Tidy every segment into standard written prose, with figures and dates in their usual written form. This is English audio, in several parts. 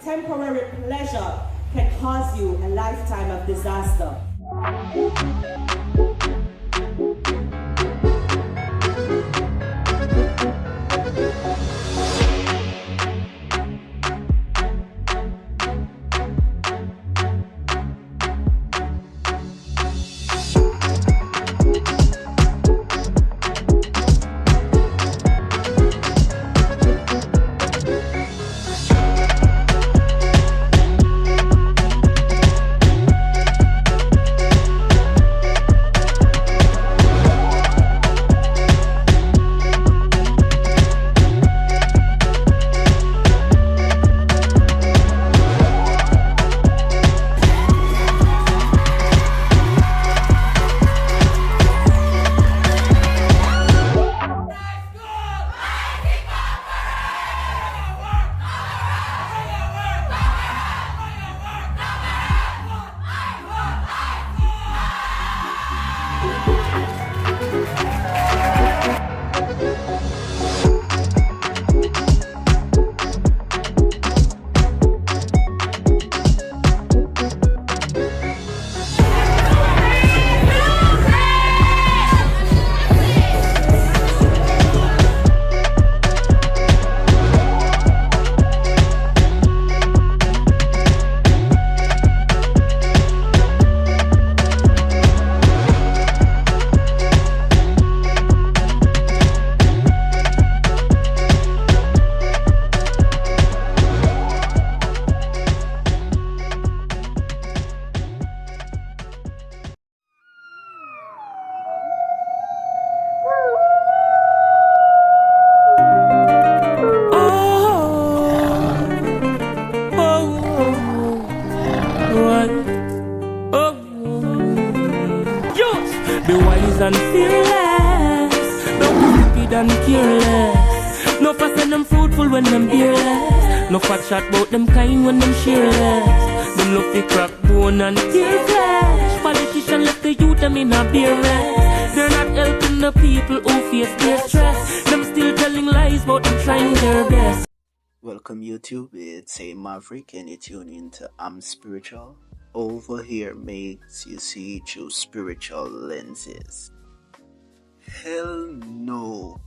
temporary pleasure can cause you a lifetime of disaster. Be wise and fearless, no wicked and careless. No fuss and them fruitful when them beerless. No fat shot bout them kind when them shareless. Them look the crack bone and tear flesh. Politician left the youth them in a beer rest. They're not helping the people who face their stress. Them still telling lies but them trying their best. Welcome YouTube, it's A-Maverick and you tune into I'm Spiritual. Over here makes you see through spiritual lenses. Hell no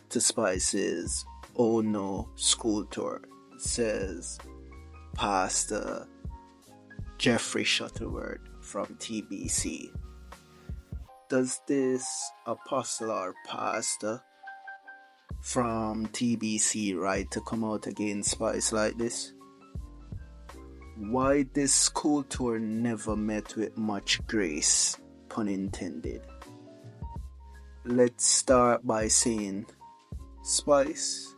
to Spice's Oh No school tour, says Pastor Jeffrey Shuttleworth from TBC. Does this apostle or pastor from TBC right to come out against Spice like this? Why this school tour never met with much grace, pun intended. Let's start by saying, Spice,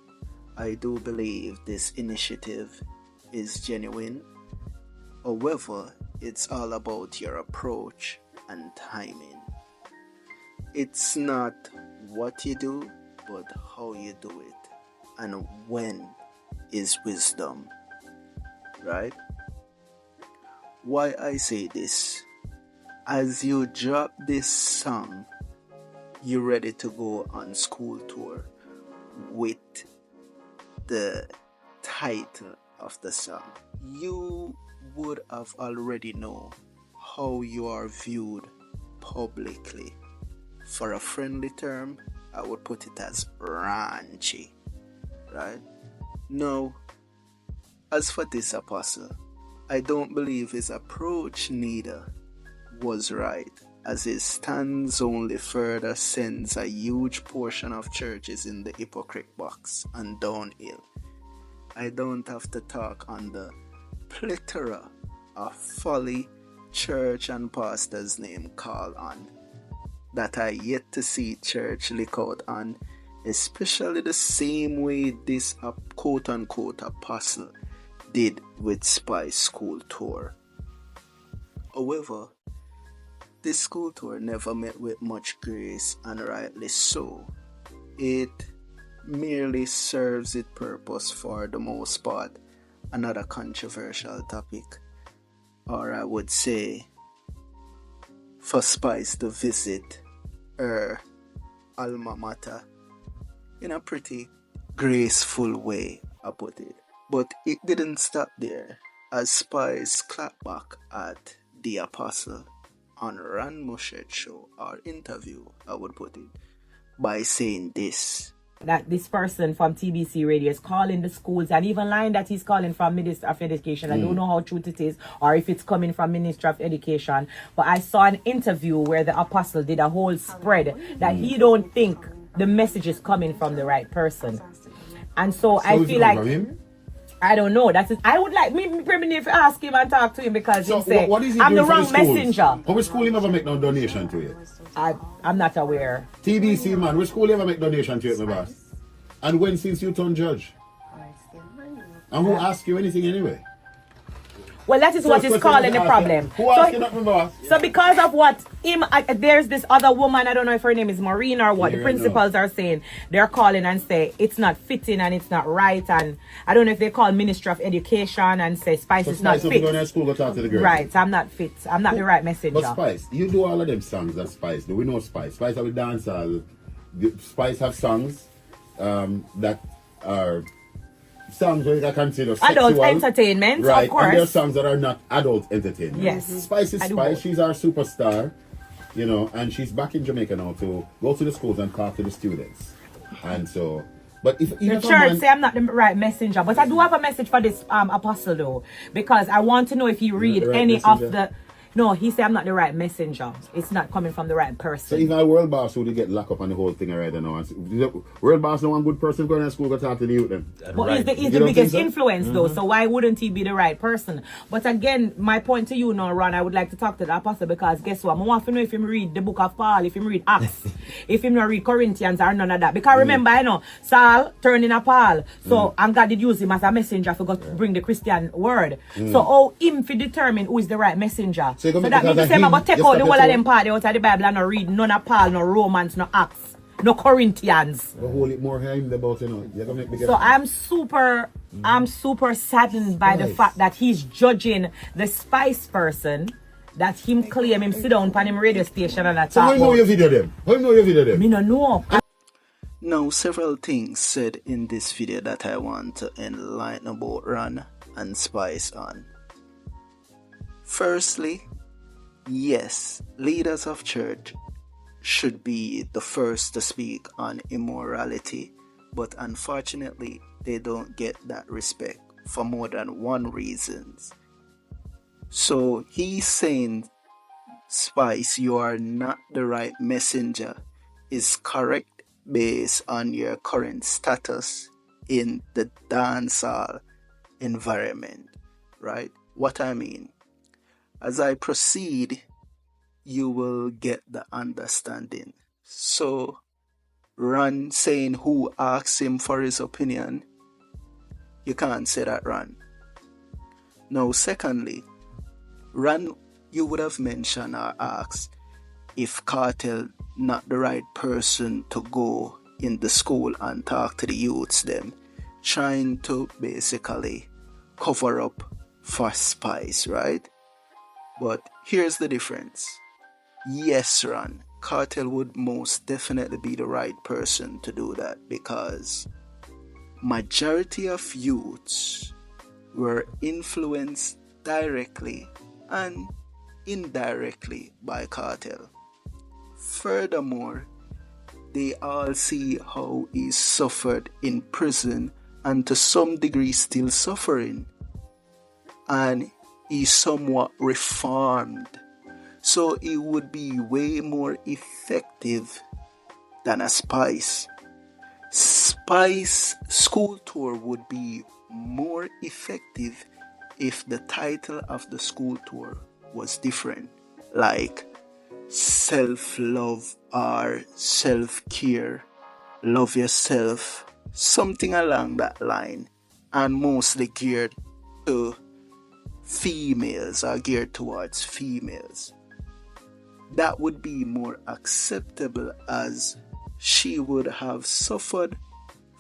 I do believe this initiative is genuine. However, it's all about your approach and timing. It's not what you do, but how you do it, and when is wisdom, right? Why I say this, as you drop this song, you're ready to go on school tour with the title of the song. You would have already know how you are viewed publicly. For a friendly term, I would put it as raunchy, right? Now, as for this apostle, I don't believe his approach neither was right, as his stance only further sends a huge portion of churches in the hypocrite box and downhill. I don't have to talk on the plethora of folly church and pastor's name call on that I yet to see church lick out on, especially the same way this quote-unquote apostle did with Spice school tour. However, this school tour never met with much grace, and rightly so. It merely serves its purpose for the most part, another controversial topic, or I would say for Spice to visit her alma mater in a pretty graceful way, I put it. But it didn't stop there, as Spice clapped back at the Apostle on Ran Mushet's show or interview, I would put it, by saying this. That this person from TBC Radio is calling the schools, and even lying that he's calling from Minister of Education. I don't know how true it is or if it's coming from Minister of Education, but I saw an interview where the Apostle did a whole spread that he don't think the message is coming from the right person. And so I feel like I don't know. That's it. I would like me if ask him and talk to him because So he say what is he I'm the doing for wrong schools? messenger. How which school him ever make no donation to you? I'm not aware. TBC man, which school you ever make donation to you, my boss? And when since you turned judge? And who asked you anything anyway? Well, that is what is causing the problem. Who asked you not, my boss? So because of what there's this other woman, I don't know if her name is Maureen or what, the principals are saying, they're calling and say it's not fitting and it's not right, and I don't know if they call Ministry of Education and say Spice is not fit. Go to school, go talk to the girls. Right, I'm not fit. I'm not the right messenger. But Spice, you do all of them songs that Spice do. We know Spice. Spice have a dancehall. Spice have songs that are songs where you can consider sexual, adult entertainment, right? of course. And there are songs that are not adult entertainment. Yes. Spice is Spice. She's our superstar, you know, and she's back in Jamaica now to go to the schools and talk to the students. And so, but if the church say I'm not the right messenger, but I do have a message for this apostle though, because I want to know if he read any messenger of the. No, he said I'm not the right messenger. It's not coming from the right person. So even a world boss would get locked up on the whole thing already now. World boss no one good person going to school go talk to the youth then. But he's the biggest influence though, so why wouldn't he be the right person? But again, my point to you now, Ron, I would like to talk to the apostle because guess what? I want to know if him read the book of Paul, if him read Acts, if him not read Corinthians or none of that. Because remember, I know Saul turned in a Paul, so and God did use him as a messenger to bring the Christian word. So how him to determine who is the right messenger? So that means the same about take out the whole of them part out of the Bible and not read none of Paul, no Romans, no Acts, no Corinthians. But hold it more him about, you know. You're gonna make so I'm super saddened by the fact that he's judging the Spice person that him claim him sit down on him radio station and attack. So how you know your video them? How you know your video them? Me no know. Now, several things said in this video that I want to enlighten about Ron and Spice on. Firstly, yes, leaders of church should be the first to speak on immorality, but unfortunately, they don't get that respect for more than one reason. So he's saying, Spice, you are not the right messenger, is correct based on your current status in the dancehall environment, right? What I mean, as I proceed, you will get the understanding. So, Ron saying who asked him for his opinion, you can't say that, Ron. Now, secondly, Ron, you would have mentioned or asked if Cartel not the right person to go in the school and talk to the youths them, trying to basically cover up for Spice, right? But here's the difference. Yes, Ron, Cartel would most definitely be the right person to do that because majority of youths were influenced directly and indirectly by Cartel. Furthermore, they all see how he suffered in prison and to some degree still suffering. And he's somewhat reformed. So it would be way more effective than a Spice. Spice school tour would be more effective if the title of the school tour was different. Like self-love or self-care, love yourself, something along that line, and mostly geared to females or geared towards females. That would be more acceptable as she would have suffered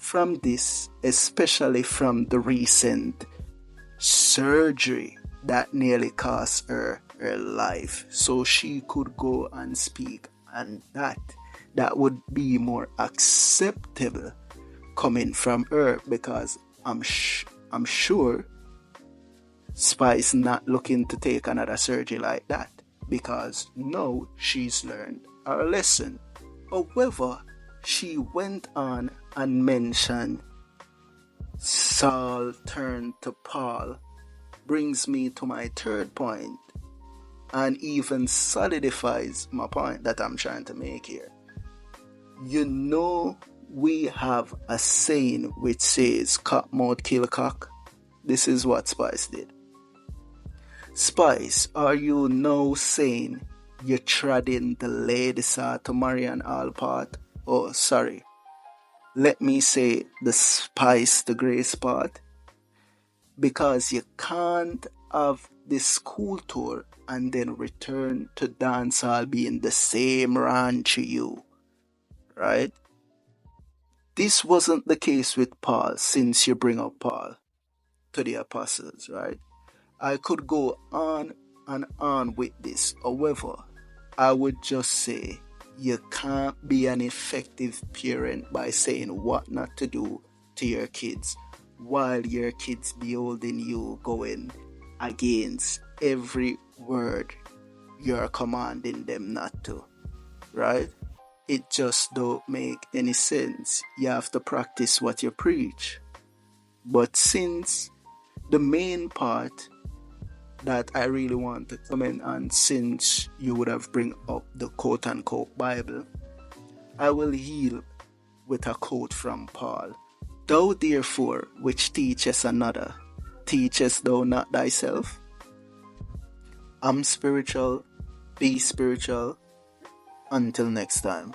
from this, especially from the recent surgery that nearly cost her life. So she could go and speak, and that would be more acceptable coming from her, because I'm sure Spice not looking to take another surgery like that, because now she's learned her lesson. However, she went on and mentioned Saul turned to Paul, brings me to my third point, and even solidifies my point that I'm trying to make here. You know, we have a saying which says cock mouth kill cock. This is what Spice did. Spice, are you now saying you're treading the lady saw to marry an all part? Oh, sorry. Let me say the Spice the Grace part. Because you can't have this school tour and then return to dancehall being the same raunchy you. Right? This wasn't the case with Paul, since you bring up Paul to the apostles, right? I could go on and on with this. However, I would just say you can't be an effective parent by saying what not to do to your kids while your kids beholding you going against every word you're commanding them not to, right? It just don't make any sense. You have to practice what you preach. But since the main part that I really want to comment on, since you would have bring up the quote-unquote Bible, I will yield with a quote from Paul. Thou therefore, which teachest another, teachest thou not thyself? I'm spiritual, be spiritual. Until next time.